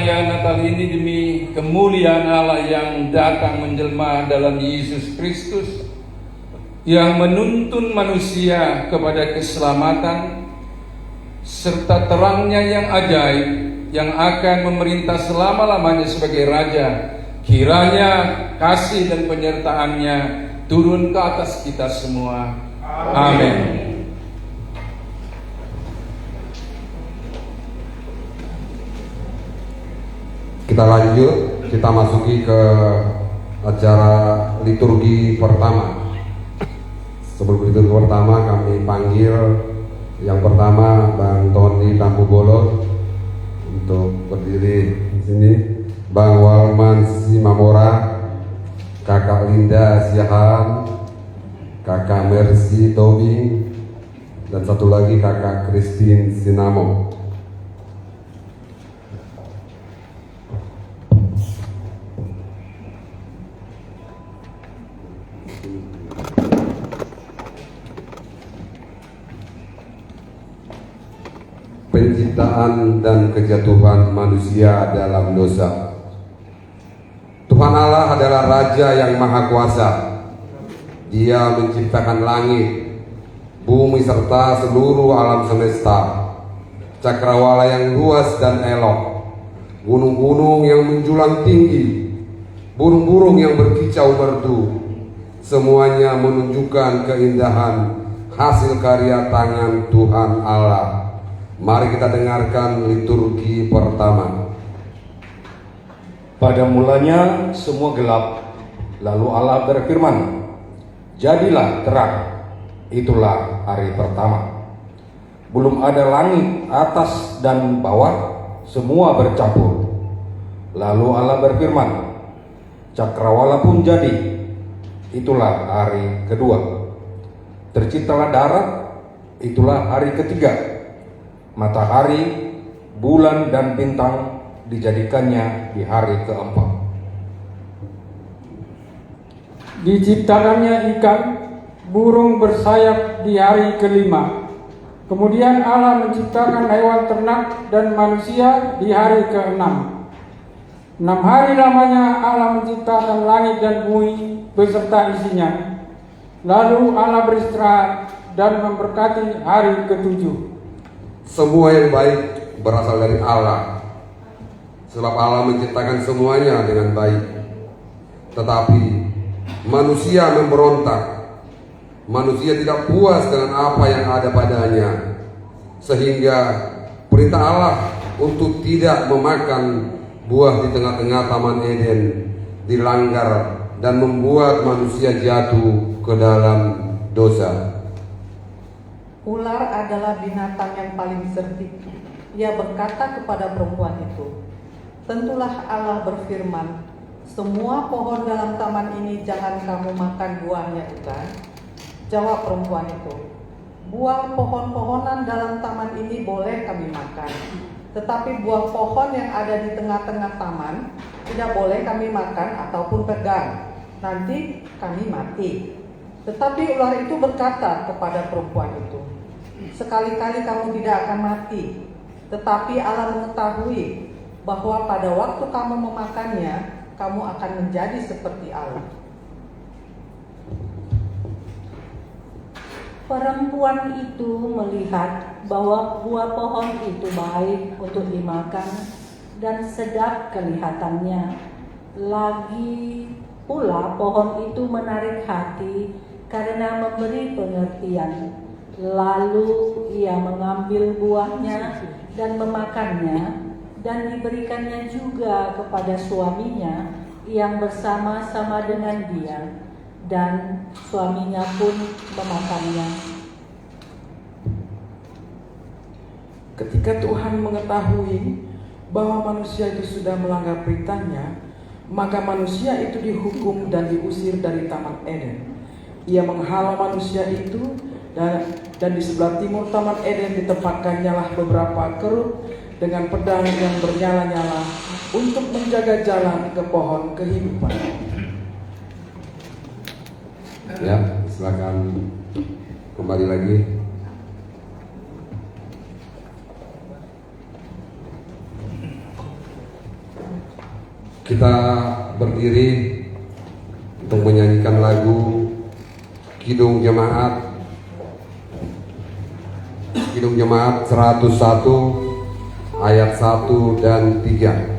perayaan Natal ini demi kemuliaan Allah yang datang menjelma dalam Yesus Kristus, yang menuntun manusia kepada keselamatan, serta terangnya yang ajaib, yang akan memerintah selama-lamanya sebagai Raja. Kiranya kasih dan penyertaannya turun ke atas kita semua. Amin. Kita lanjut, kita masuki ke acara liturgi pertama. Sebelum liturgi pertama kami panggil yang pertama Bang Tony Tambubolon untuk berdiri di sini, Bang Walman Simamora, Kakak Linda Siahan, Kakak Mercy Tobing, dan satu lagi Kakak Christine Sinamo. Penciptaan dan kejatuhan manusia dalam dosa. Tuhan Allah adalah Raja yang Maha Kuasa. Dia menciptakan langit, bumi serta seluruh alam semesta, cakrawala yang luas dan elok, gunung-gunung yang menjulang tinggi, burung-burung yang berkicau merdu. Semuanya menunjukkan keindahan hasil karya tangan Tuhan Allah. Mari kita dengarkan liturgi pertama. Pada mulanya semua gelap, lalu Allah berfirman, jadilah terang. Itulah hari pertama. Belum ada langit atas dan bawah, semua bercampur. Lalu Allah berfirman, cakrawala pun jadi. Itulah hari kedua. Terciptalah darat. Itulah hari ketiga. Matahari, bulan, dan bintang dijadikannya di hari keempat. Diciptakannya ikan, burung bersayap di hari kelima. Kemudian Allah menciptakan hewan ternak dan manusia di hari keenam. 6 hari lamanya Allah menciptakan langit dan bumi beserta isinya. Lalu Allah beristirahat dan memberkati hari ketujuh. Semua yang baik berasal dari Allah, sebab Allah menciptakan semuanya dengan baik. Tetapi manusia memberontak. Manusia tidak puas dengan apa yang ada padanya, sehingga perintah Allah untuk tidak memakan buah di tengah-tengah Taman Eden dilanggar dan membuat manusia jatuh ke dalam dosa. Ular adalah binatang yang paling cerdik. Ia berkata kepada perempuan itu, tentulah Allah berfirman, semua pohon dalam taman ini jangan kamu makan buahnya, bukan? Jawab perempuan itu, buah pohon-pohonan dalam taman ini boleh kami makan, tetapi buah pohon yang ada di tengah-tengah taman tidak boleh kami makan ataupun pegang, nanti kami mati. Tetapi ular itu berkata kepada perempuan itu, sekali-kali kamu tidak akan mati, tetapi Allah mengetahui bahwa pada waktu kamu memakannya, kamu akan menjadi seperti Allah. Perempuan itu melihat bahwa buah pohon itu baik untuk dimakan dan sedap kelihatannya. Lagi pula pohon itu menarik hati karena memberi pengertian. Lalu ia mengambil buahnya dan memakannya, dan diberikannya juga kepada suaminya yang bersama-sama dengan dia, dan suaminya pun memakannya. Ketika Tuhan mengetahui bahwa manusia itu sudah melanggar perintahnya, maka manusia itu dihukum dan diusir dari Taman Eden. Ia menghalau manusia itu, dan di sebelah timur Taman Eden ditempatkannya lah beberapa keruk dengan pedang yang bernyala-nyala untuk menjaga jalan ke pohon kehidupan. Ya, silakan kembali lagi. Kita berdiri untuk menyanyikan lagu Kidung Jemaat 101 ayat 1 dan 3.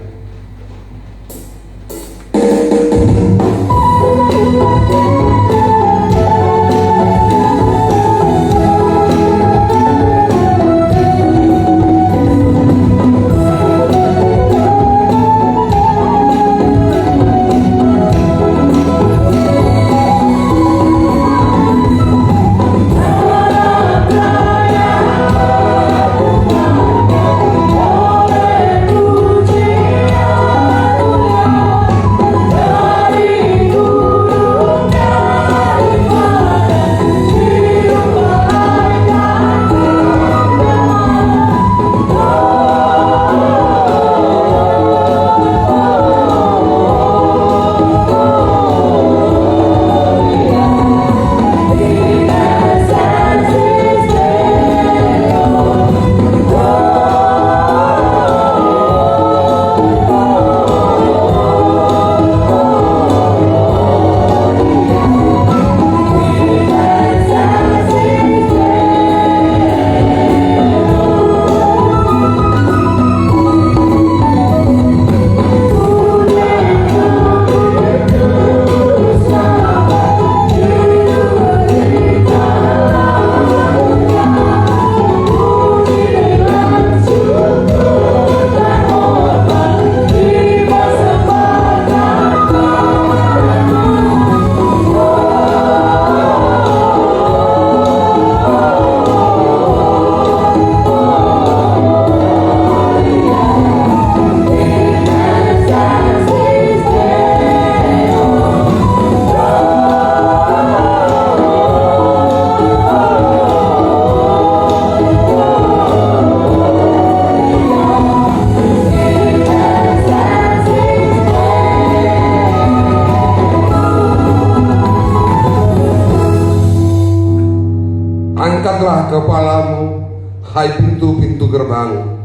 Angkatlah kepalamu, hai pintu-pintu gerbang,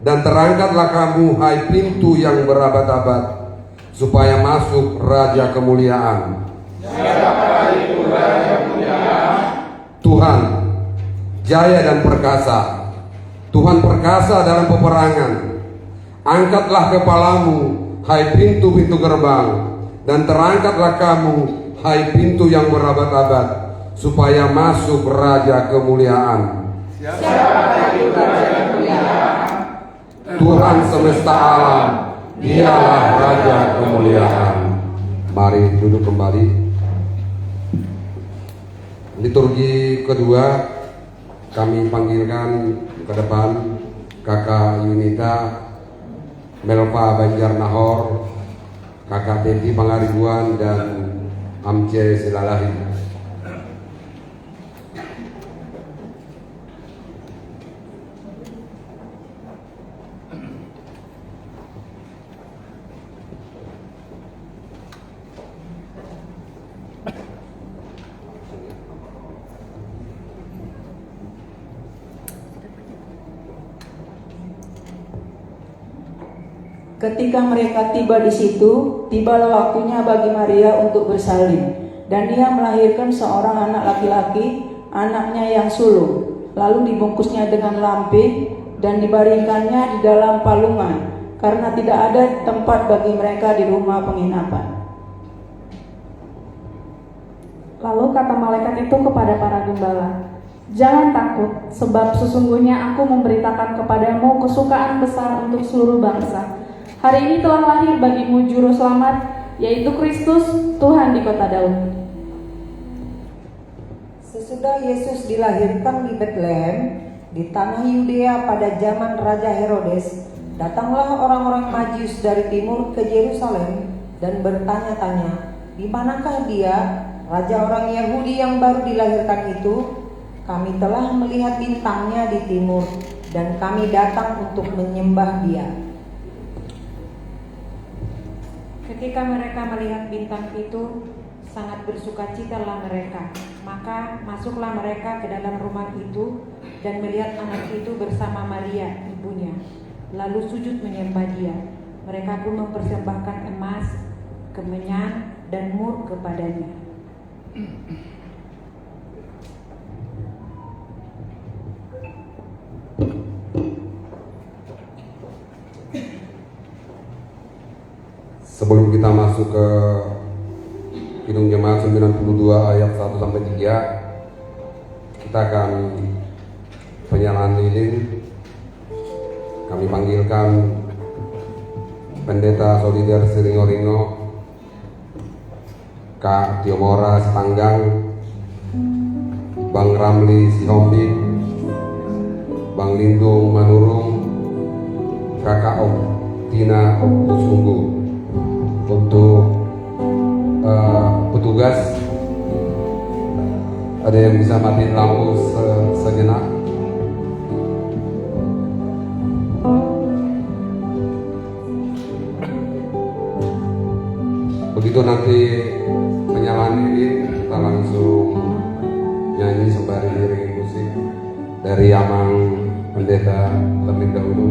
dan terangkatlah kamu, hai pintu yang berabad-abad, supaya masuk Raja Kemuliaan. Siapakah itu Raja Kemuliaan? Tuhan, jaya dan perkasa, Tuhan perkasa dalam peperangan. Angkatlah kepalamu, hai pintu-pintu gerbang, dan terangkatlah kamu, hai pintu yang berabad-abad, supaya masuk Raja Kemuliaan. Siapakah itu Raja Kemuliaan? Tuhan semesta alam, Dialah Raja Kemuliaan. Mari duduk kembali. Liturgi kedua, kami panggilkan ke depan Kakak Yunita Melva Banjar Nahor, Kakak Teti Pangaribuan, dan Amce Silalahi. Ketika mereka tiba di situ, tibalah waktunya bagi Maria untuk bersalin, dan ia melahirkan seorang anak laki-laki, anaknya yang sulung. Lalu dibungkusnya dengan lampin dan dibaringkannya di dalam palungan, karena tidak ada tempat bagi mereka di rumah penginapan. Lalu kata malaikat itu kepada para gembala, "Jangan takut, sebab sesungguhnya aku memberitakan kepadamu kesukaan besar untuk seluruh bangsa. Hari ini telah lahir bagimu juru selamat, yaitu Kristus, Tuhan di kota Daud." Sesudah Yesus dilahirkan di Betlehem, di tanah Yudea pada zaman Raja Herodes, datanglah orang-orang Majus dari timur ke Yerusalem dan bertanya-tanya, "Di manakah dia, raja orang Yahudi yang baru dilahirkan itu? Kami telah melihat bintangnya di timur, dan kami datang untuk menyembah dia." Ketika mereka melihat bintang itu, sangat bersukacitalah mereka. Maka masuklah mereka ke dalam rumah itu dan melihat anak itu bersama Maria, ibunya. Lalu sujud menyembah dia. Mereka pun mempersembahkan emas, kemenyan, dan mur kepadanya. Sebelum kita masuk ke Kidung Jemaat 92 ayat 1 sampai 3, kita akan penyalaan lilin. Kami panggilkan Pendeta Solider Siringo-Ringo, Kak Tiomora Setanggang, Bang Ramli Sihombi, Bang Lindung Manurung, Kakak Tina Opusunggu. Untuk petugas, ada yang bisa matiin lampu sejenak. Begitu nanti penyalaan ini, kita langsung nyanyi sembari diiringi musik dari Amang Pendeta terlebih dahulu.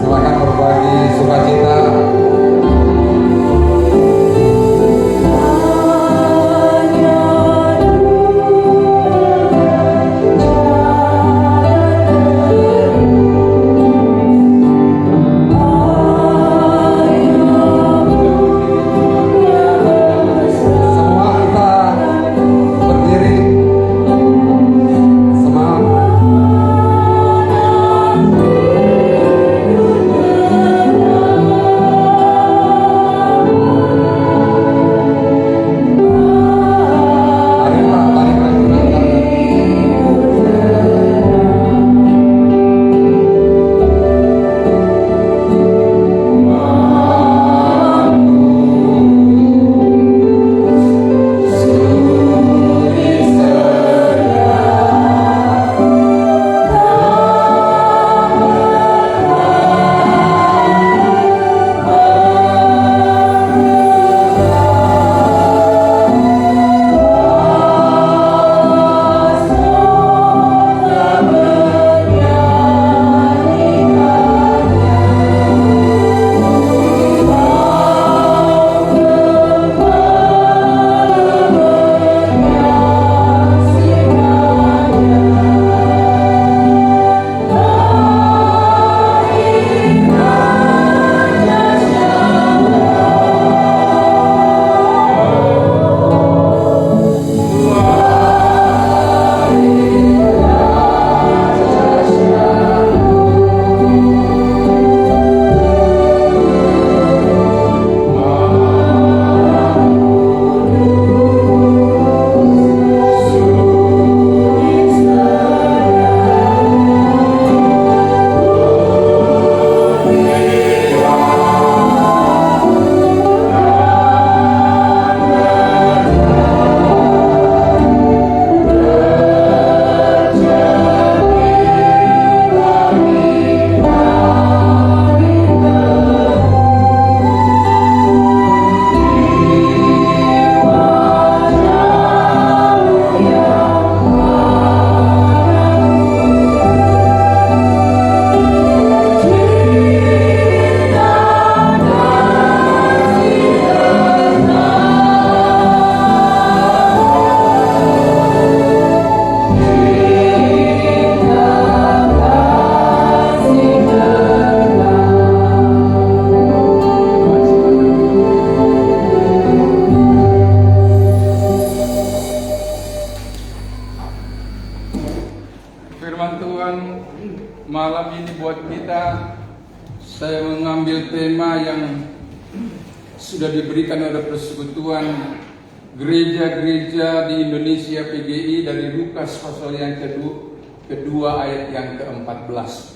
Silakan berbagi sukacita. Saya mengambil tema yang sudah diberikan oleh Persekutuan Gereja-Gereja di Indonesia PGI dari Lukas pasal yang kedua ayat yang ke-14.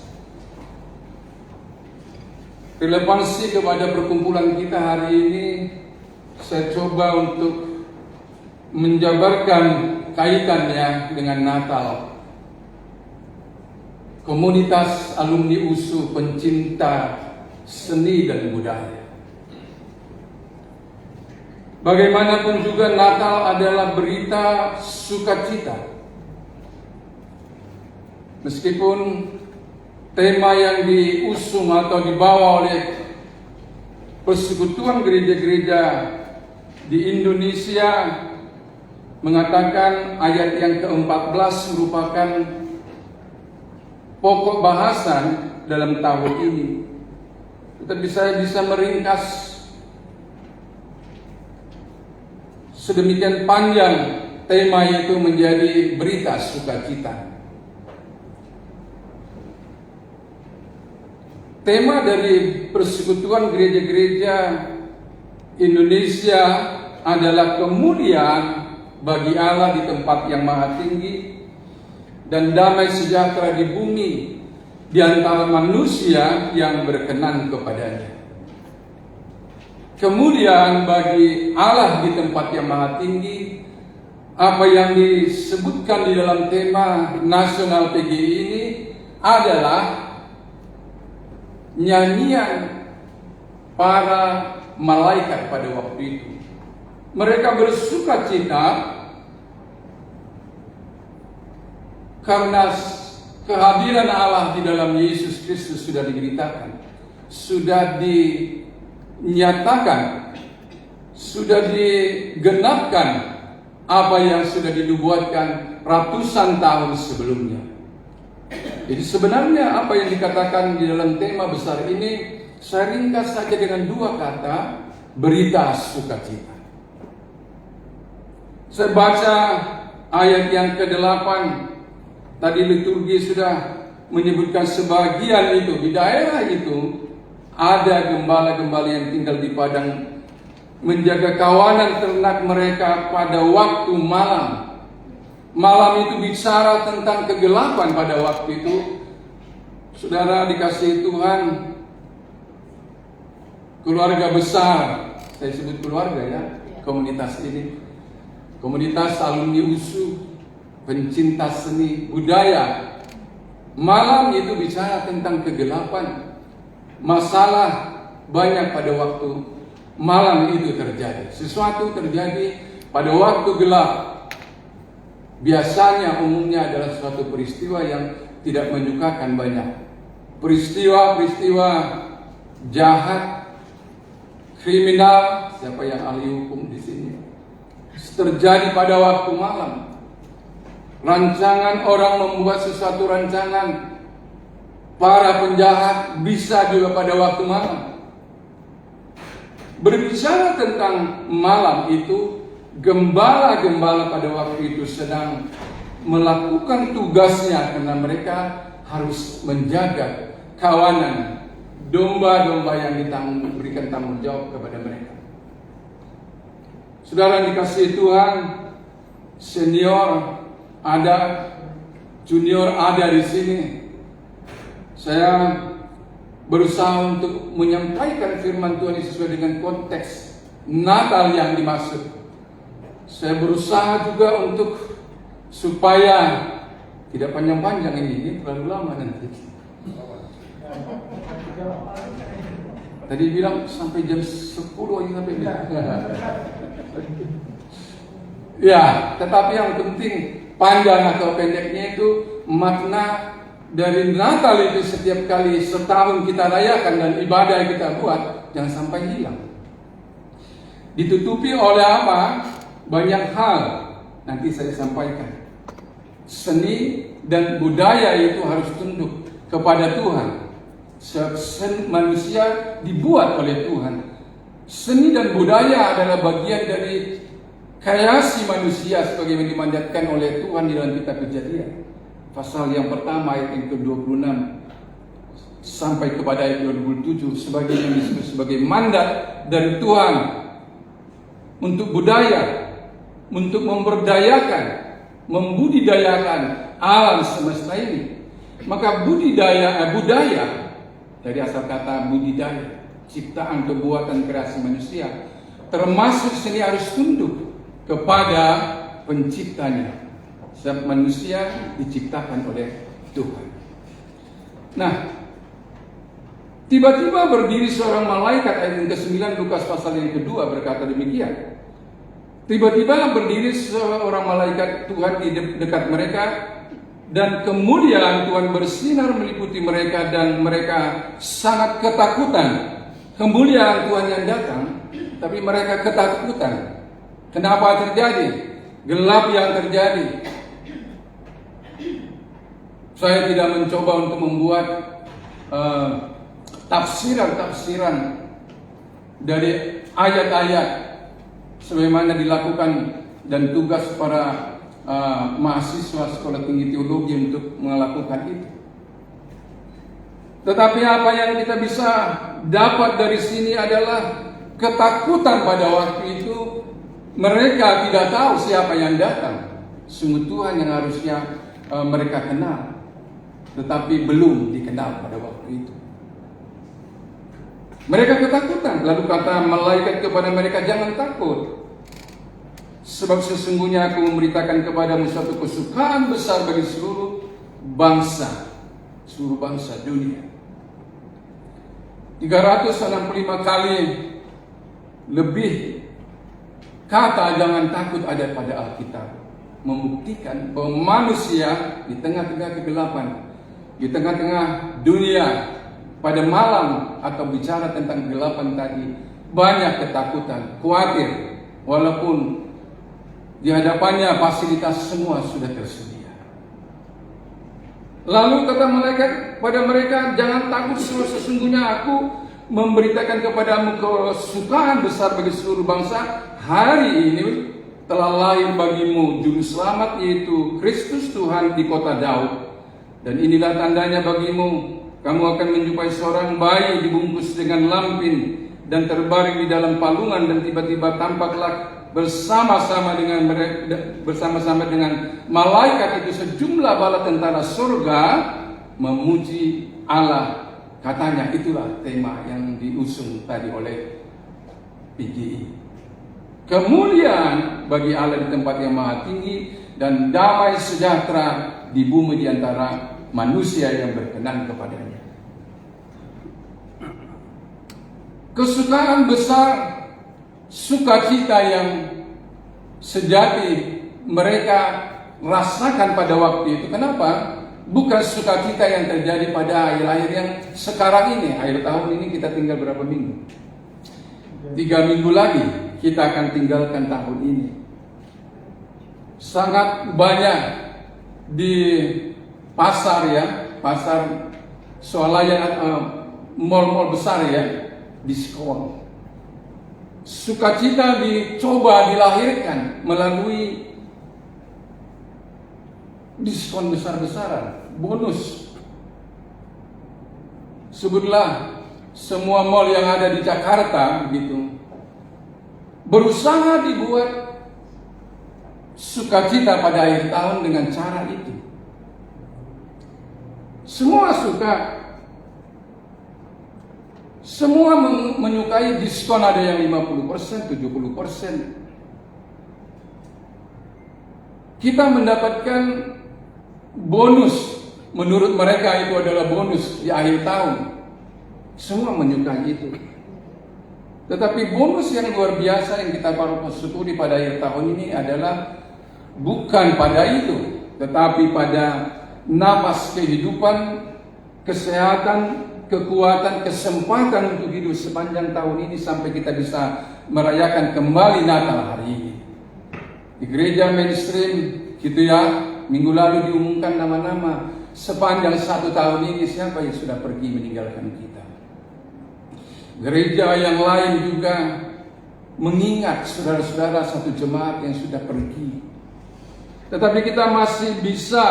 Relevansi kepada perkumpulan kita hari ini, saya coba untuk menjabarkan kaitannya dengan Natal. Komunitas alumni USU pencinta seni dan budaya. Bagaimanapun juga Natal adalah berita sukacita. Meskipun tema yang diusung atau dibawa oleh Persekutuan Gereja-Gereja di Indonesia mengatakan ayat yang ke-14 merupakan pokok bahasan dalam tahun ini. Tetapi saya bisa meringkas sedemikian panjang tema itu menjadi berita sukacita. Tema dari Persekutuan Gereja-Gereja Indonesia adalah kemuliaan bagi Allah di tempat yang maha tinggi dan damai sejahtera di bumi di antara manusia yang berkenan kepadanya. Kemuliaan bagi Allah di tempat yang maha tinggi, apa yang disebutkan di dalam tema nasional PGI ini adalah nyanyian para malaikat pada waktu itu. Mereka bersuka cita karena kehadiran Allah di dalam Yesus Kristus sudah diberitakan, sudah dinyatakan, sudah digenapkan apa yang sudah dinubuatkan ratusan tahun sebelumnya. Jadi sebenarnya apa yang dikatakan di dalam tema besar ini saya ringkas saja dengan dua kata, berita sukacita. Saya baca ayat yang ke-8, tadi liturgi sudah menyebutkan sebagian itu. Di daerah itu ada gembala-gembala yang tinggal di padang menjaga kawanan ternak mereka pada waktu malam. Malam itu bicara tentang kegelapan pada waktu itu. Saudara dikasihi Tuhan, keluarga besar, saya sebut keluarga ya, komunitas ini, komunitas alumni USU, pencinta seni budaya. Malam itu bicara tentang kegelapan. Masalah banyak pada waktu malam itu terjadi. Sesuatu terjadi pada waktu gelap. Biasanya umumnya adalah suatu peristiwa yang tidak menyukakan banyak. Peristiwa-peristiwa jahat, kriminal, siapa yang ahli hukum di sini, terjadi pada waktu malam. Rancangan orang membuat sesuatu rancangan, para penjahat bisa juga pada waktu malam. Berbicara tentang malam itu, gembala-gembala pada waktu itu sedang melakukan tugasnya karena mereka harus menjaga kawanan domba-domba yang diberikan tanggung jawab kepada mereka. Saudara dikasihi Tuhan, senior ada, junior ada di sini. Saya berusaha untuk menyampaikan firman Tuhan sesuai dengan konteks Natal yang dimaksud. Saya berusaha juga untuk supaya tidak panjang-panjang ini terlalu lama nanti. Tadi bilang sampai jam 10 aja sampai ya, tetapi yang penting panjang atau pendeknya itu makna dari Natal itu setiap kali setahun kita rayakan dan ibadah yang kita buat jangan sampai hilang. Ditutupi oleh apa? Banyak hal nanti saya sampaikan. Seni dan budaya itu harus tunduk kepada Tuhan. Manusia dibuat oleh Tuhan. Seni dan budaya adalah bagian dari kreasi manusia sebagaimana dimandatkan oleh Tuhan di dalam kitab Kejadian. Pasal yang pertama ayat yang ke-26. sampai kepada ayat 27 sebagai yang disebut sebagai mandat dari Tuhan untuk budaya, untuk memberdayakan, membudidayakan alam semesta ini. Maka budaya dari asal kata budidaya, ciptaan perbuatan kreasi manusia, termasuk seni harus tunduk kepada penciptanya. Sebab manusia diciptakan oleh Tuhan. Nah, tiba-tiba berdiri seorang malaikat, ayat yang ke-9 Lukas pasal yang kedua berkata demikian. Tiba-tiba berdiri seorang malaikat Tuhan di dekat mereka, dan kemuliaan Tuhan bersinar meliputi mereka, dan mereka sangat ketakutan. Kemuliaan Tuhan yang datang, tapi mereka ketakutan. Kenapa terjadi? Gelap yang terjadi. Saya tidak mencoba untuk membuat tafsiran dari ayat-ayat sebagaimana dilakukan dan tugas para mahasiswa sekolah tinggi teologi untuk melakukan itu. Tetapi apa yang kita bisa dapat dari sini adalah ketakutan pada waktu itu. Mereka tidak tahu siapa yang datang. Sungguh Tuhan yang harusnya mereka kenal, tetapi belum dikenal pada waktu itu. Mereka ketakutan. Lalu kata malaikat kepada mereka, jangan takut, sebab sesungguhnya aku memberitakan kepadamu suatu kesukaan besar bagi seluruh bangsa dunia. 365 kali lebih kata jangan takut ada pada Alkitab, membuktikan bahwa manusia di tengah-tengah kegelapan, di tengah-tengah dunia, pada malam atau bicara tentang kegelapan tadi, banyak ketakutan, khawatir, walaupun di hadapannya fasilitas semua sudah tersedia. Lalu kata malaikat pada mereka, jangan takut, sesungguhnya aku memberitakan kepadamu kesukaan besar bagi seluruh bangsa. Hari ini telah lahir bagimu juru selamat, yaitu Kristus Tuhan di kota Daud. Dan inilah tandanya bagimu, kamu akan menjumpai seorang bayi dibungkus dengan lampin dan terbaring di dalam palungan, dan tiba-tiba tampaklah bersama-sama dengan malaikat itu sejumlah bala tentara surga memuji Allah. Katanya itulah tema yang diusung tadi oleh PGI. Kemuliaan bagi Allah di tempat yang maha tinggi, dan damai sejahtera di bumi di antara manusia yang berkenan kepadanya. Kesukaan besar, sukacita yang sejati mereka rasakan pada waktu itu. Kenapa? Bukan sukacita yang terjadi pada akhir-akhir yang sekarang ini. Akhir tahun ini kita tinggal berapa minggu? 3 minggu lagi kita akan tinggalkan tahun ini. Sangat banyak di pasar ya, pasar swalayan, mall-mall besar ya, diskon. Sukacita dicoba dilahirkan melalui diskon besar-besaran, bonus. Sebutlah semua mall yang ada di Jakarta begitu, berusaha dibuat sukacita pada akhir tahun dengan cara itu. Semua suka, semua menyukai diskon, ada yang 50%, 70%. Kita mendapatkan bonus, menurut mereka itu adalah bonus di akhir tahun. Semua menyukai itu. Tetapi bonus yang luar biasa yang kita baru syukuri pada akhir tahun ini adalah bukan pada itu, tetapi pada napas kehidupan, kesehatan, kekuatan, kesempatan untuk hidup sepanjang tahun ini sampai kita bisa merayakan kembali Natal hari ini. Di gereja mainstream gitu ya, minggu lalu diumumkan nama-nama sepanjang 1 tahun ini siapa yang sudah pergi meninggalkan kita. Gereja yang lain juga mengingat saudara-saudara satu jemaat yang sudah pergi. Tetapi kita masih bisa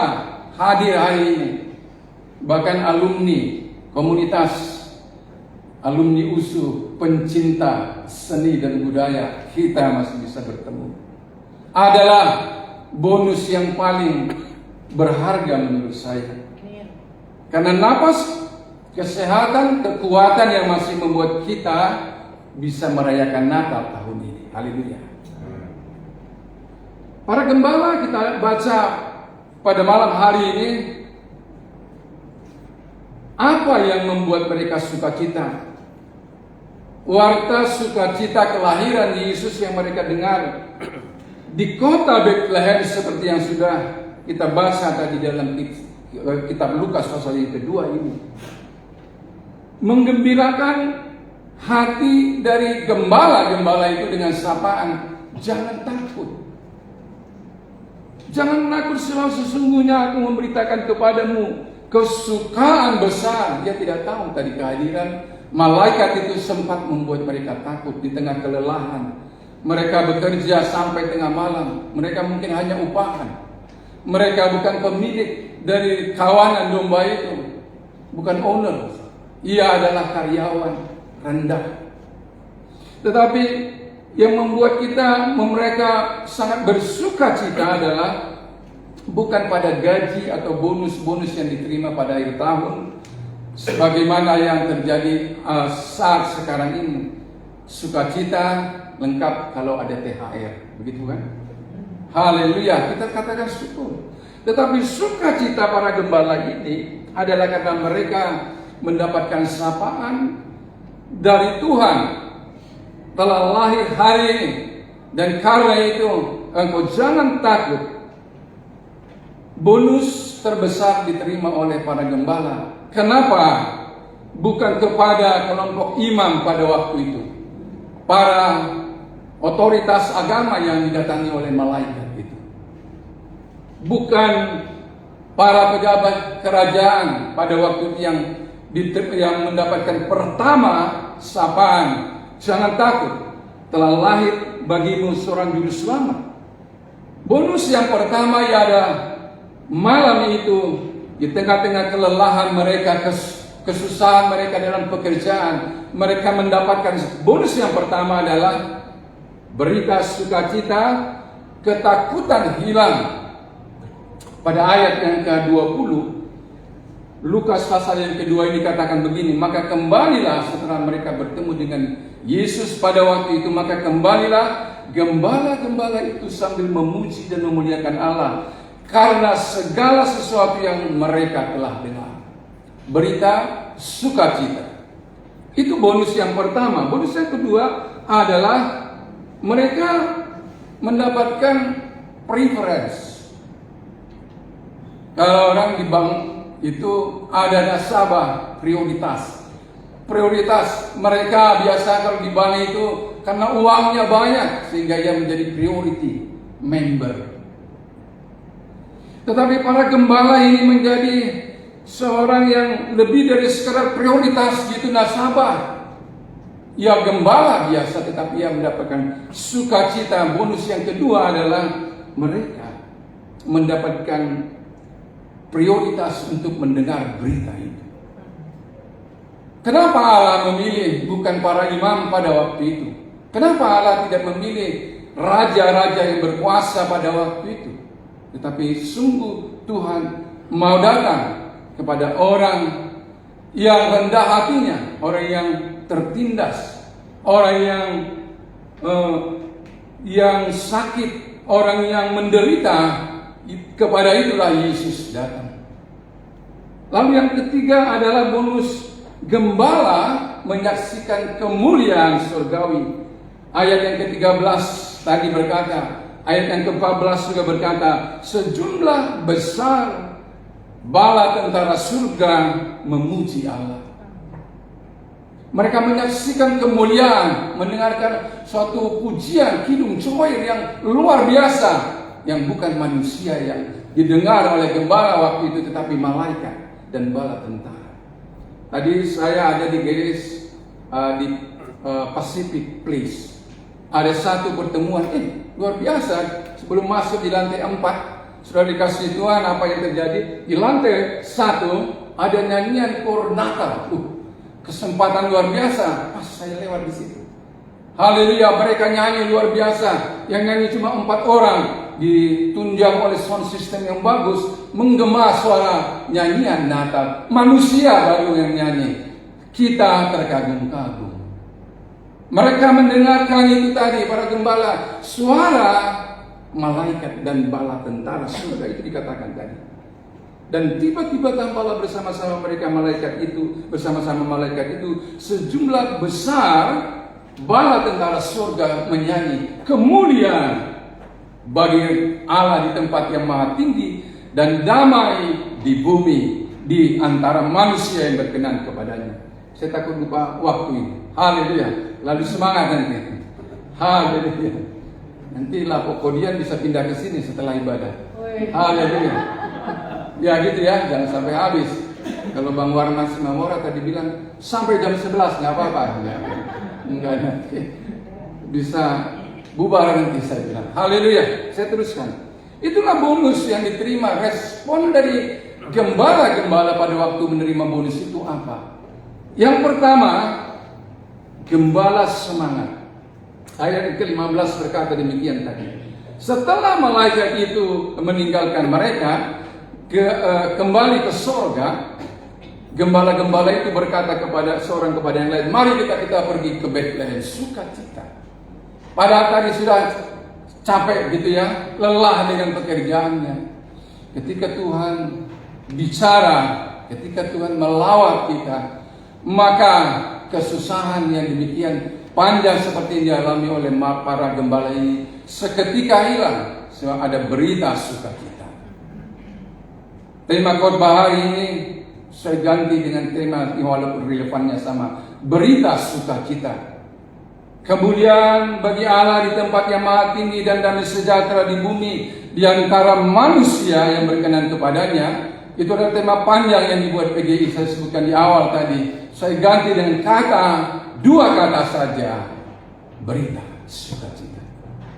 hadir hari ini. Bahkan alumni komunitas alumni USU, pencinta seni dan budaya, kita masih bisa bertemu, adalah bonus yang paling berharga menurut saya. Karena napas, kesehatan, kekuatan yang masih membuat kita bisa merayakan Natal tahun ini. Haleluya. Para gembala kita baca pada malam hari ini, apa yang membuat mereka sukacita? Warta sukacita kelahiran Yesus yang mereka dengar di kota Bethlehem, seperti yang sudah kita baca tadi dalam kitab Lukas pasal yang kedua ini, menggembirakan hati dari gembala-gembala itu dengan sapaan, jangan takut. Jangan takut, sebab sesungguhnya aku memberitakan kepadamu kesukaan besar. Dia tidak tahu tadi kehadiran malaikat itu sempat membuat mereka takut di tengah kelelahan. Mereka bekerja sampai tengah malam. Mereka mungkin hanya upahan. Mereka bukan pemilik dari kawanan domba itu, bukan owner. Ia adalah karyawan rendah. Tetapi yang membuat mereka sangat bersuka cita adalah bukan pada gaji atau bonus-bonus yang diterima pada akhir tahun, sebagaimana yang terjadi saat sekarang ini. Sukacita lengkap kalau ada THR, begitu kan? Haleluya, kita katakan syukur. Tetapi sukacita para gembala ini adalah karena mereka mendapatkan sapaan dari Tuhan, telah lahir hari ini, dan karena itu engkau jangan takut. Bonus terbesar diterima oleh para gembala. Kenapa? Bukan kepada kelompok imam pada waktu itu, para otoritas agama yang didatangi oleh malaikat itu, bukan para pejabat kerajaan pada waktu itu yang mendapatkan pertama sapaan, jangan takut, telah lahir bagimu seorang juru selamat. Bonus yang pertama ialah malam itu, di tengah-tengah kelelahan mereka, kesusahan mereka dalam pekerjaan, mereka mendapatkan bonus yang pertama adalah berita sukacita, ketakutan hilang. Pada ayat yang ke-20, Lukas pasal yang kedua ini katakan begini, maka kembalilah setelah mereka bertemu dengan Yesus pada waktu itu, maka kembalilah gembala-gembala itu sambil memuji dan memuliakan Allah karena segala sesuatu yang mereka telah dengar. Berita sukacita. Itu bonus yang pertama. Bonus yang kedua adalah mereka mendapatkan preference. Kalau orang di bank itu ada nasabah prioritas. Prioritas mereka biasa kalau di bank itu karena uangnya banyak sehingga ia menjadi priority member. Tetapi para gembala ini menjadi seorang yang lebih dari sekedar prioritas gitu nasabah. Ia gembala biasa, tetapi ia mendapatkan sukacita. Bonus yang kedua adalah mereka mendapatkan prioritas untuk mendengar berita itu. Kenapa Allah memilih bukan para imam pada waktu itu? Kenapa Allah tidak memilih raja-raja yang berkuasa pada waktu itu? Tetapi sungguh Tuhan mau datang kepada orang yang rendah hatinya, orang yang tertindas, orang yang sakit, orang yang menderita. Kepada itulah Yesus datang. Lalu yang ketiga adalah bonus gembala menyaksikan kemuliaan surgawi. Ayat yang ke-13 tadi berkata, ayat yang ke-14 juga berkata, sejumlah besar bala tentara surga memuji Allah. Mereka menyaksikan kemuliaan, mendengarkan suatu pujian, kidung coir yang luar biasa, yang bukan manusia yang didengar oleh gembala waktu itu, tetapi malaikat dan bala tentara. Tadi saya ada di garis di Pacific Place. Ada satu pertemuan, luar biasa. Sebelum masuk di lantai 4, sudah dikasih Tuhan apa yang terjadi. Di lantai 1 ada nyanyian Koronata. Kesempatan luar biasa. Pas saya lewat di situ. Haleluya, mereka nyanyi luar biasa. Yang nyanyi cuma 4 orang, ditunjang oleh sound system yang bagus, menggema suara nyanyian Natal. Manusia baru yang nyanyi. Kita terkagum-kagum. Mereka mendengarkan itu tadi, para gembala, suara malaikat dan bala tentara surga itu dikatakan tadi. Dan tiba-tiba tampaklah bersama-sama malaikat itu sejumlah besar bala tentara surga menyanyi kemuliaan bagi Allah di tempat yang maha tinggi dan damai di bumi di antara manusia yang berkenan kepadanya. Saya takut lupa waktu ini. Haleluya. Lalu semangat nanti. Haleluya. Nanti lah pokoknya bisa pindah ke sini setelah ibadah. Haleluya. Ya gitu ya, jangan sampai habis. Kalau Bang Warman Simamora tadi bilang sampai jam 11 nggak apa-apa. Enggak nanti bisa bubar nanti saya bilang. Haleluya. Saya teruskan. Itulah bonus yang diterima. Respon dari gembala-gembala pada waktu menerima bonus itu apa? Yang pertama, gembala semangat. Ayat ke-15 berkata demikian tadi. Setelah malaikat itu meninggalkan mereka, kembali ke sorga, gembala-gembala itu berkata kepada yang lain, mari kita pergi ke Bethlehem, sukacita. Padahal tadi sudah capek gitu ya, lelah dengan pekerjaannya. Ketika Tuhan bicara, ketika Tuhan melawat kita, maka kesusahan yang demikian panjang seperti yang dialami oleh para gembala ini seketika hilang. Sebab ada berita sukacita. Tema khotbah hari ini saya ganti dengan tema walaupun relevannya sama, berita sukacita. Kemuliaan bagi Allah di tempat yang maha tinggi dan damai sejahtera di bumi di antara manusia yang berkenan kepadanya. Itu adalah tema panjang yang dibuat PGI, saya sebutkan di awal tadi. Saya ganti dengan dua kata saja, berita sukacita.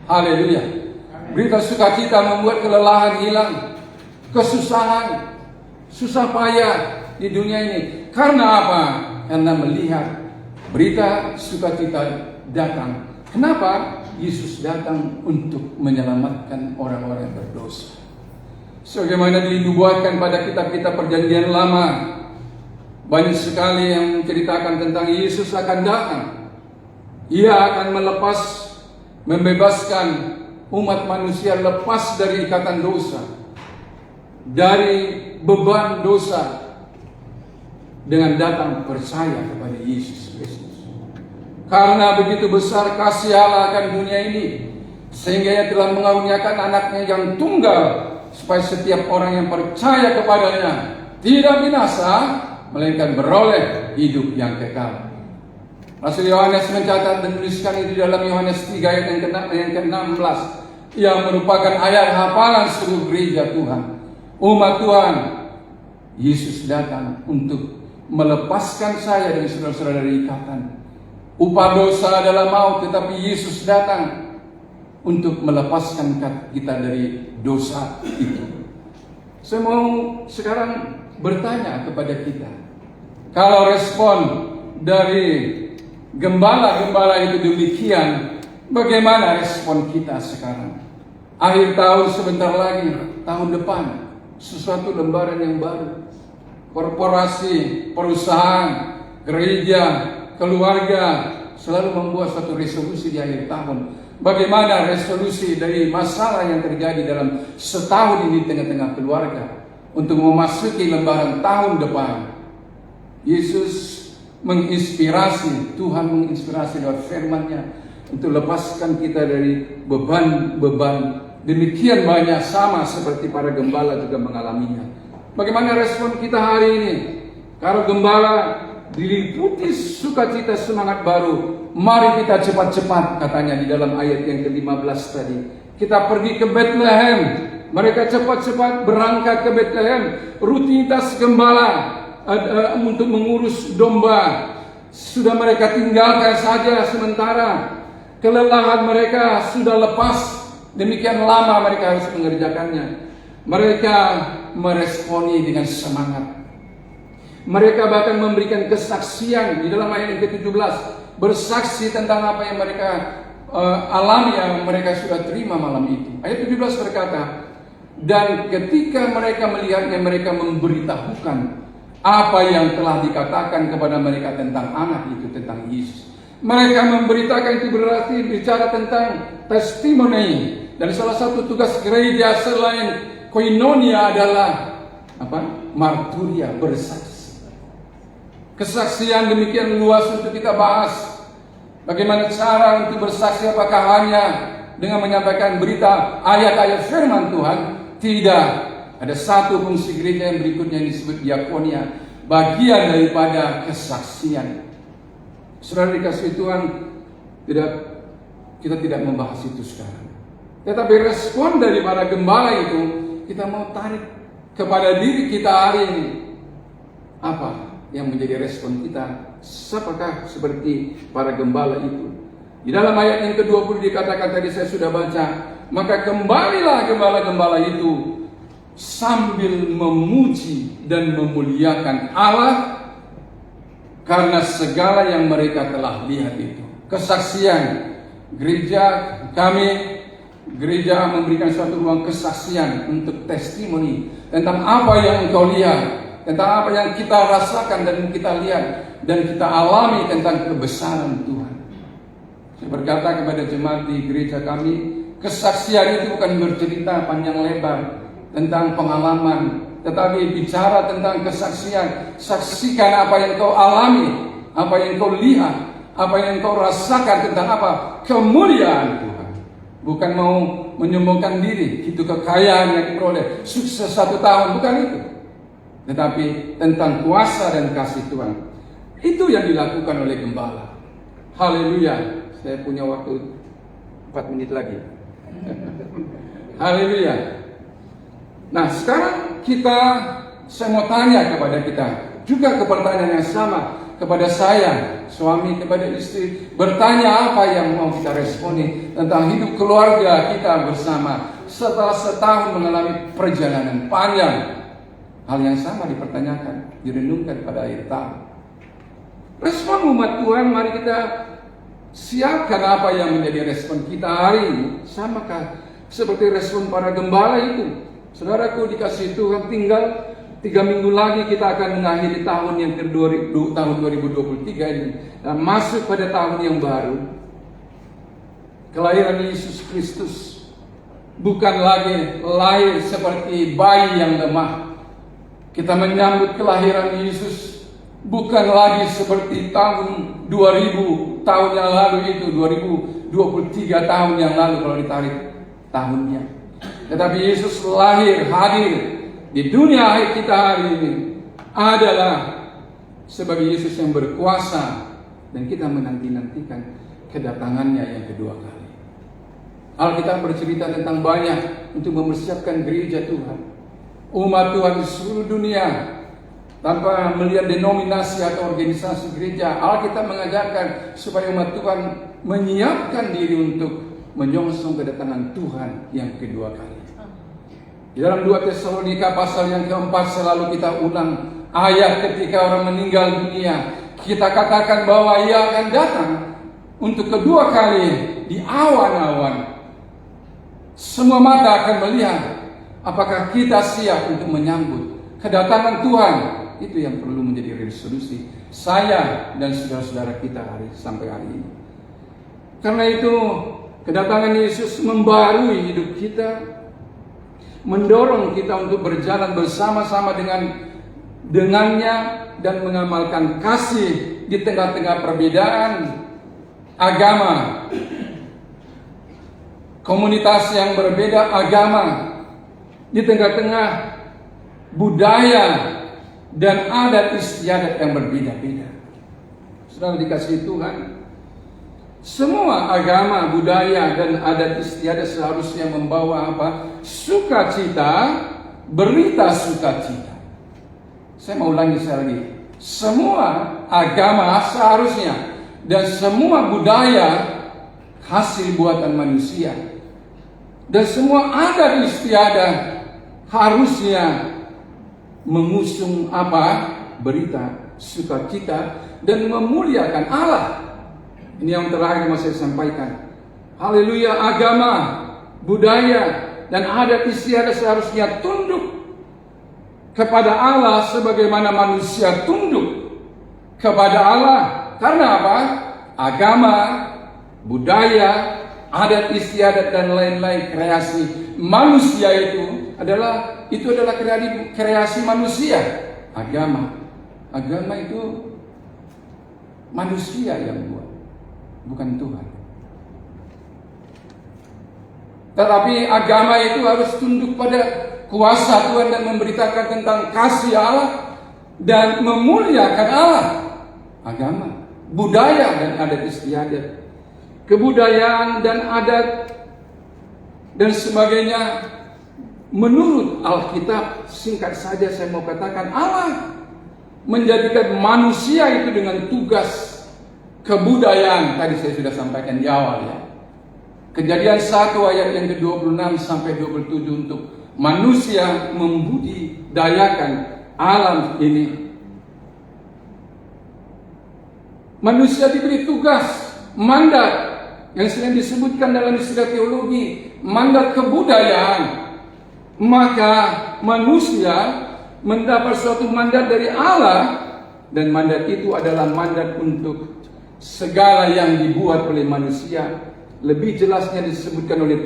Haleluya. Berita sukacita membuat kelelahan hilang, kesusahan, susah payah di dunia ini. Karena apa? Karena melihat berita sukacita datang. Kenapa? Yesus datang untuk menyelamatkan orang-orang yang berdosa. Sebagaimana dinubuatkan pada kitab-kitab perjanjian lama, banyak sekali yang menceritakan tentang Yesus akan datang. Ia akan membebaskan umat manusia lepas dari ikatan dosa, dari beban dosa, dengan datang percaya kepada Yesus Kristus. Karena begitu besar kasih Allah akan dunia ini, sehingga Ia telah mengaruniakan anaknya yang tunggal, supaya setiap orang yang percaya kepadanya tidak binasa, melainkan beroleh hidup yang kekal. Rasul Yohanes mencatat dan menuliskan itu dalam Yohanes 3 ayat yang ke-16, yang merupakan ayat hafalan seluruh gereja Tuhan. Umat Tuhan, Yesus datang untuk melepaskan saya dan saudara-saudara dari ikatan. Upah dosa adalah maut, tetapi Yesus datang untuk melepaskan kita dari dosa itu. Saya mau sekarang bertanya kepada kita, kalau respon dari gembala-gembala itu demikian, bagaimana respon kita sekarang? Akhir tahun sebentar lagi, tahun depan, sesuatu lembaran yang baru. Korporasi, perusahaan, gereja, keluarga selalu membuat suatu resolusi di akhir tahun. Bagaimana resolusi dari masalah yang terjadi dalam setahun ini tengah-tengah keluarga untuk memasuki lembaran tahun depan. Yesus menginspirasi, Tuhan menginspirasi lewat firman-Nya untuk lepaskan kita dari beban-beban demikian banyak, sama seperti para gembala juga mengalaminya. Bagaimana respon kita hari ini? Kalau gembala diliputi sukacita semangat baru, mari kita cepat-cepat, katanya di dalam ayat yang ke-15 tadi, kita pergi ke Bethlehem. Mereka cepat-cepat berangkat ke Bethlehem. Rutinitas gembala untuk mengurus domba sudah mereka tinggalkan saja sementara. Kelelahan mereka sudah lepas. Demikian lama mereka harus mengerjakannya. Mereka meresponi dengan semangat. Mereka bahkan memberikan kesaksian di dalam ayat yang ke-17, bersaksi tentang apa yang mereka alami, yang mereka sudah terima malam itu. Ayat 17 berkata, dan ketika mereka melihatnya, mereka memberitahukan apa yang telah dikatakan kepada mereka tentang anak itu, tentang Yesus. Mereka memberitakan itu berarti bicara tentang testimoni. Dan salah satu tugas gereja selain koinonia adalah marturia, bersaksi. Kesaksian demikian luas untuk kita bahas. Bagaimana cara untuk bersaksi? Apakah hanya dengan menyampaikan berita ayat-ayat firman Tuhan? Tidak. Ada satu fungsi gereja yang berikutnya yang disebut diakonia, bagian daripada kesaksian. Saudara dikasih Tuhan, kita tidak membahas itu sekarang. Tetapi respon dari para gembala itu, kita mau tarik kepada diri kita hari ini. Apa yang menjadi respon kita? Apakah seperti para gembala itu? Di dalam ayat yang ke-20 dikatakan, tadi saya sudah baca, maka kembalilah gembala-gembala itu sambil memuji dan memuliakan Allah karena segala yang mereka telah lihat itu. Kesaksian gereja kami, gereja memberikan suatu ruang kesaksian untuk testimoni tentang apa yang engkau lihat, tentang apa yang kita rasakan dan kita lihat dan kita alami tentang kebesaran Tuhan. Saya berkata kepada jemaat di gereja kami, kesaksian itu bukan bercerita panjang lebar tentang pengalaman, tetapi bicara tentang kesaksian. Saksikan apa yang kau alami, apa yang kau lihat, apa yang kau rasakan tentang apa? Kemuliaan Tuhan. Bukan mau menyombongkan diri, itu kekayaan yang diperoleh, sukses 1 tahun, bukan itu. Tetapi tentang kuasa dan kasih Tuhan. Itu yang dilakukan oleh gembala. Haleluya. Saya punya waktu 4 menit lagi. Haleluya. Nah sekarang saya mau tanya kepada kita, juga ke pertanyaan yang sama kepada saya, suami kepada istri, bertanya apa yang mau kita responi tentang hidup keluarga kita bersama setelah setahun mengalami perjalanan panjang. Hal yang sama dipertanyakan, direnungkan pada akhir tahun. Respon umat Tuhan, mari kita siapkan apa yang menjadi respon kita hari ini. Samakah seperti respon para gembala itu? Saudaraku dikasih Tuhan, tinggal 3 minggu lagi kita akan mengakhiri tahun yang tahun 2023 ini dan masuk pada tahun yang baru. Kelahiran Yesus Kristus bukan lagi lahir seperti bayi yang lemah. Kita menyambut kelahiran Yesus bukan lagi seperti tahun 2000 tahun yang lalu itu, 2023 tahun yang lalu kalau ditarik tahunnya. Tetapi Yesus lahir, hadir di dunia akhir kita hari ini adalah sebagai Yesus yang berkuasa, dan kita menanti-nantikan kedatangannya yang kedua kali. Alkitab bercerita tentang banyak untuk mempersiapkan gereja Tuhan, umat Tuhan di seluruh dunia, tanpa melihat denominasi atau organisasi gereja. Alkitab mengajarkan supaya umat Tuhan menyiapkan diri untuk menyongsong kedatangan Tuhan yang kedua kali. Di dalam 2 Tesalonika pasal yang keempat selalu kita ulang ayat ketika orang meninggal dunia. Kita katakan bahwa ia akan datang untuk kedua kali di awan-awan. Semua mata akan melihat. Apakah kita siap untuk menyambut kedatangan Tuhan? Itu yang perlu menjadi resolusi saya dan saudara-saudara kita sampai hari ini. Karena itu kedatangan Yesus membarui hidup kita, mendorong kita untuk berjalan bersama-sama dengannya dan mengamalkan kasih di tengah-tengah perbedaan agama, komunitas yang berbeda agama, di tengah-tengah budaya dan adat istiadat yang berbeda-beda. Saudara dikasihi Tuhan, semua agama, budaya, dan adat istiadat seharusnya membawa apa? Sukacita, berita sukacita. Saya mau ulangi sekali lagi. Semua agama seharusnya dan semua budaya hasil buatan manusia, dan semua adat istiadat harusnya mengusung apa? berita sukacita dan memuliakan Allah. Ini yang terakhir mau saya sampaikan. Haleluya, agama, budaya, dan adat istiadat seharusnya tunduk kepada Allah sebagaimana manusia tunduk kepada Allah. Karena apa? Agama, budaya, adat istiadat dan lain-lain kreasi manusia itu adalah kreasi manusia. Agama itu manusia yang buat, bukan Tuhan. Tetapi agama itu harus tunduk pada kuasa Tuhan dan memberitakan tentang kasih Allah dan memuliakan Allah. Agama, budaya dan adat istiadat, kebudayaan dan adat dan sebagainya menurut Alkitab, singkat saja saya mau katakan, Allah menjadikan manusia itu dengan tugas kebudayaan. Tadi saya sudah sampaikan di awal ya. Kejadian 1 ayat yang ke-26 sampai 27 untuk manusia membudidayakan alam ini. Manusia diberi tugas, mandat yang sering disebutkan dalam istilah teologi, mandat kebudayaan. Maka manusia mendapat suatu mandat dari Allah, dan mandat itu adalah mandat untuk segala yang dibuat oleh manusia. Lebih jelasnya disebutkan oleh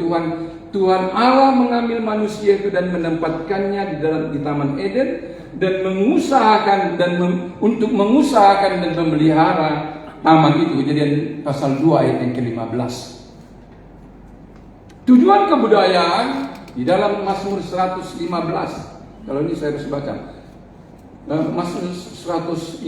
Tuhan Allah mengambil manusia itu dan menempatkannya di Taman Eden dan mengusahakan untuk mengusahakan dan memelihara taman itu. Kejadian pasal 2 ayat yang ke-15. Tujuan kebudayaan di dalam Mazmur 115. Kalau ini saya harus baca. Mazmur 150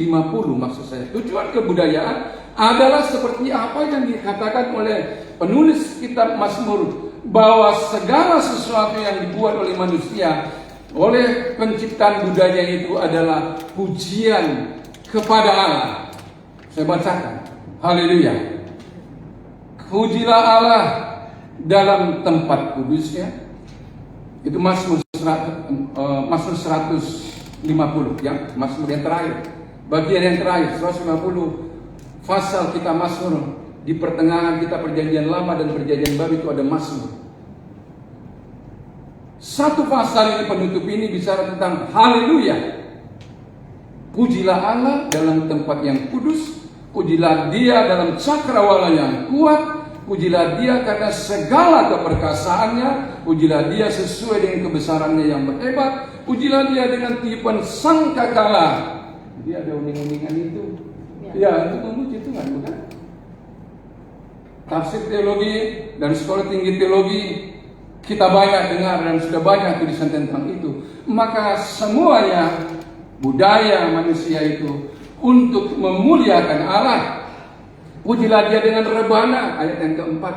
maksud saya. Tujuan kebudayaan adalah seperti apa yang dikatakan oleh penulis kitab Mazmur, bahwa segala sesuatu yang dibuat oleh manusia, oleh penciptaan budaya itu adalah pujian kepada Allah. Saya bacakan. Haleluya. Pujilah Allah dalam tempat kudusnya. Itu Mazmur 150 ya, Mazmur yang terakhir. Bagian yang terakhir 150 pasal kita Mazmur. Di pertengahan kita perjanjian lama dan perjanjian baru itu ada Mazmur. Satu pasal ini penutup ini bicara tentang haleluya. Pujilah Allah dalam tempat yang kudus, pujilah Dia dalam cakrawala yang kuat, pujilah Dia karena segala keperkasaannya, pujilah Dia sesuai dengan kebesarannya yang berhebat, pujilah Dia dengan tiupan sangkakala. Jadi ada uning-uningan itu. Ya, untuk memuji Tuhan, bukan? Tafsir teologi dan sekolah tinggi teologi kita banyak dengar dan sudah banyak tulisan tentang itu. Maka semuanya budaya manusia itu untuk memuliakan Allah. Pujilah Dia dengan rebana, ayat yang keempat,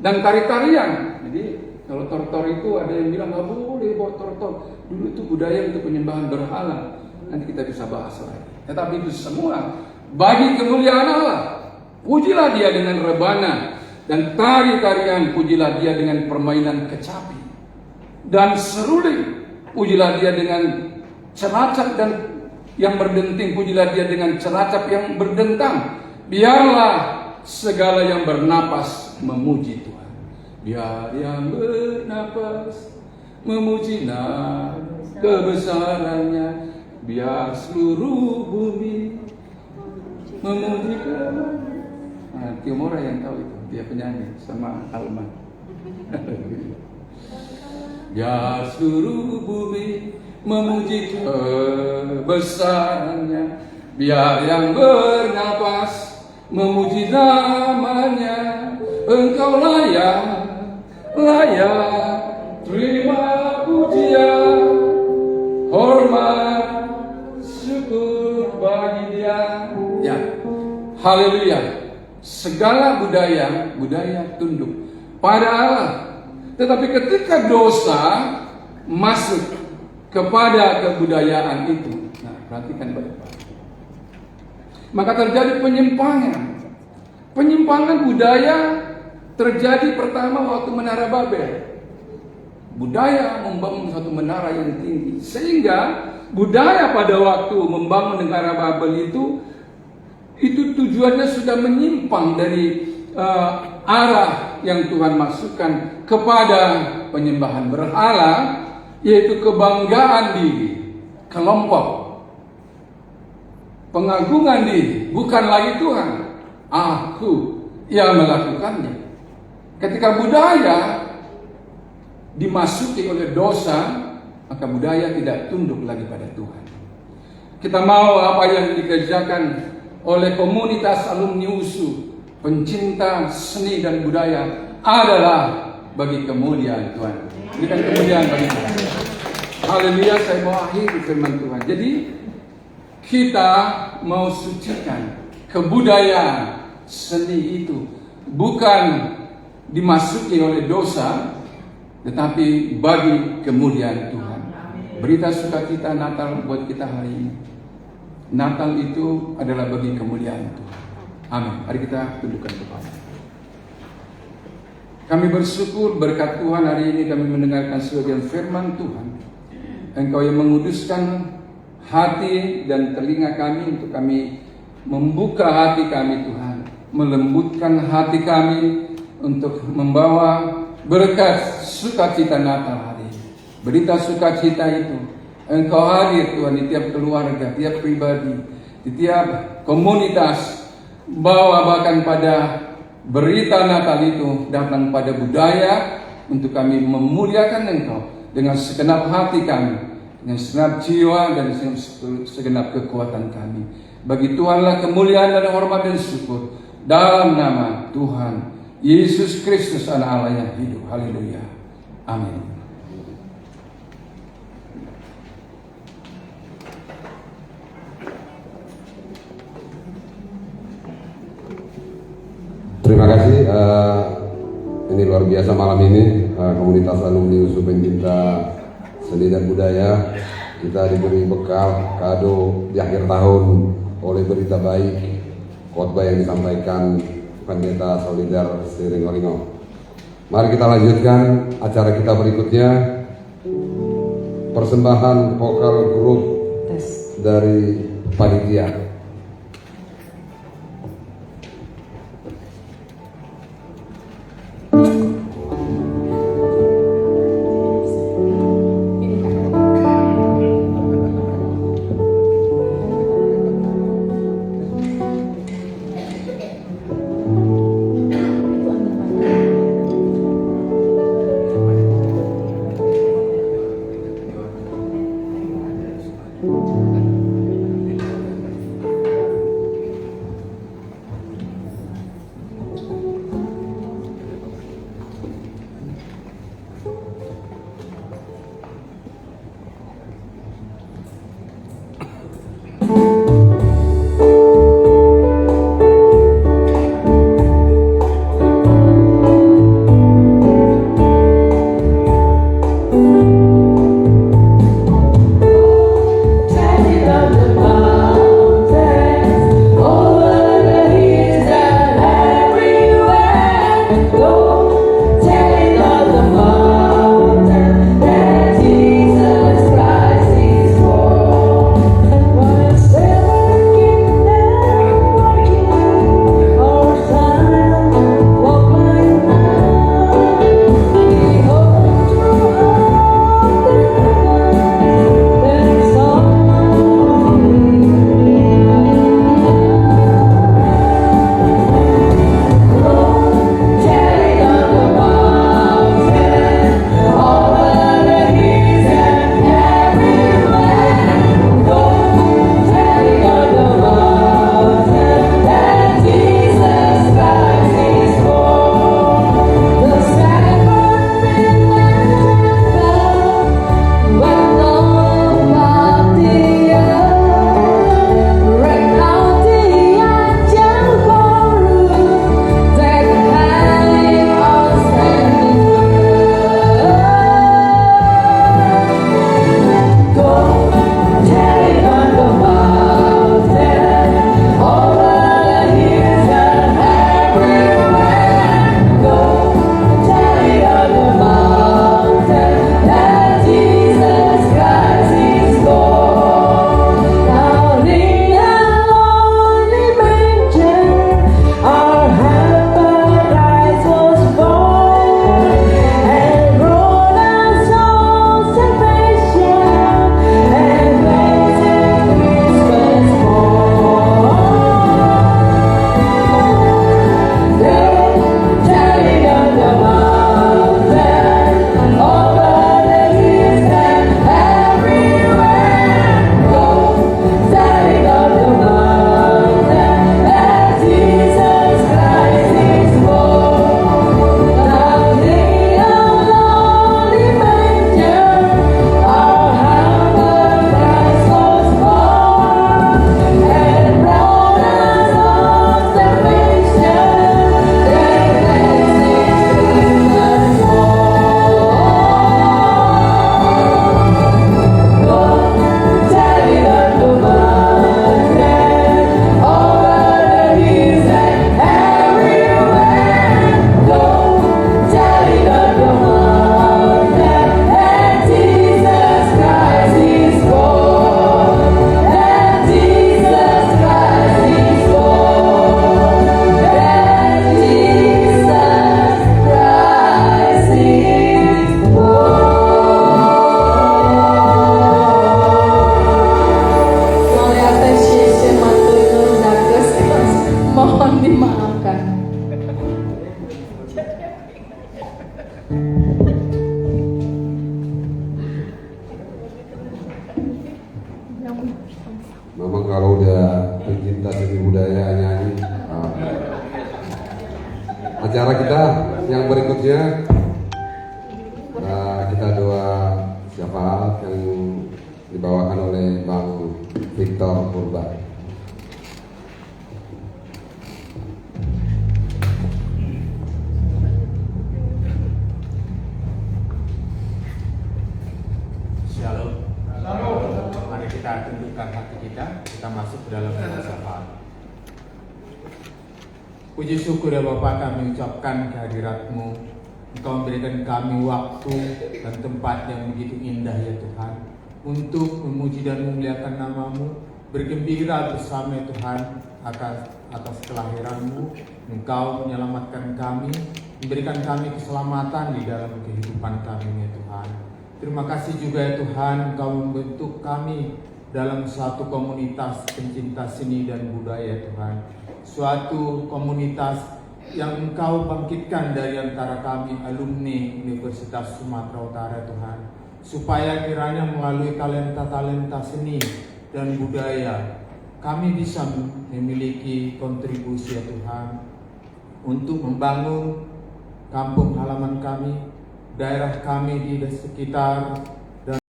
dan tari-tarian. Jadi kalau tortor itu ada yang bilang nggak boleh bawa tortor. Dulu itu budaya untuk penyembahan berhala. Nanti kita bisa bahas lagi. Tetapi itu semua bagi kemuliaan Allah. Pujilah Dia dengan rebana dan tari-tarian, pujilah Dia dengan permainan kecapi dan seruling, pujilah Dia dengan ceracap dan yang berdenting, pujilah Dia dengan ceracap yang berdentang. Biarlah segala yang bernapas memuji Tuhan. Biar yang bernapas memuji nama kebesarannya. Biar seluruh bumi memuji Tuhan. Timora yang tahu itu, dia penyanyi sama Alma. Ya seluruh bumi memuji kebesarannya, biar yang bernapas memuji namanya. Engkau layak terima pujian, hormat, syukur bagi Dia. Ya, haleluya. Segala budaya tunduk pada Allah. Tetapi ketika dosa masuk kepada kebudayaan itu, nah perhatikan baik-baik, maka terjadi penyimpangan budaya. Terjadi pertama waktu Menara Babel. budaya membangun satu menara yang tinggi, sehingga budaya pada waktu membangun negara Babel itu tujuannya sudah menyimpang dari arah yang Tuhan masukkan kepada penyembahan berhala, yaitu kebanggaan diri, kelompok, pengagungan diri, bukan lagi Tuhan, aku yang melakukannya. Ketika budaya dimasuki oleh dosa, maka budaya tidak tunduk lagi pada Tuhan. Kita mau apa yang dikerjakan oleh komunitas alumni USU, pencinta seni dan budaya, adalah bagi kemuliaan Tuhan. Berikan kemuliaan bagi Tuhan. Haleluya. Saya mau akhiri firman Tuhan. Jadi kita mau sucikan kebudayaan seni itu, bukan dimasuki oleh dosa, tetapi bagi kemuliaan Tuhan. Berita sukacita Natal buat kita hari ini. Natal itu adalah bagi kemuliaan Tuhan. Amin. Mari kita tundukkan kepala. Kami bersyukur berkat Tuhan hari ini kami mendengarkan sebagian firman Tuhan. Engkau yang menguduskan hati dan telinga kami untuk kami membuka hati kami Tuhan, melembutkan hati kami untuk membawa berkat sukacita Natal hari ini. Berita sukacita itu Engkau hadir Tuhan di tiap keluarga, tiap pribadi, di tiap komunitas. Bawa bahkan pada berita Natal itu datang pada budaya untuk kami memuliakan Engkau dengan segenap hati kami, dengan segenap jiwa dan segenap kekuatan kami. Bagi Tuhanlah kemuliaan dan hormat dan syukur dalam nama Tuhan Yesus Kristus Anak Allah yang hidup. Haleluya. Amin. Terima kasih. Ini luar biasa malam ini, komunitas alumni USU pencinta seni dan budaya. Kita diberi bekal kado di akhir tahun oleh berita baik, khotbah yang disampaikan Pendeta Solidar Siringolingo. Mari kita lanjutkan acara kita berikutnya, persembahan vokal grup dari panitia. acara kita yang berikutnya. Kita doa syafaat yang dibawakan oleh Bang Victor Purba. Shalom. Mari kita tundukkan hati kita masuk ke dalam doa syafaat. Puji syukur ya Bapa, kami ucapkan kehadirat-Mu. Engkau memberikan kami waktu dan tempat yang begitu indah ya Tuhan, untuk memuji dan memuliakan nama-Mu, bergembira bersama ya Tuhan atas kelahiran-Mu. Engkau menyelamatkan kami, memberikan kami keselamatan di dalam kehidupan kami ya Tuhan. Terima kasih juga ya Tuhan, Engkau membentuk kami dalam suatu komunitas pencinta seni dan budaya ya Tuhan. Suatu komunitas yang Engkau bangkitkan dari antara kami alumni Universitas Sumatera Utara Tuhan, supaya kiranya melalui talenta-talenta seni dan budaya kami bisa memiliki kontribusi ya Tuhan, untuk membangun kampung halaman kami, daerah kami di sekitar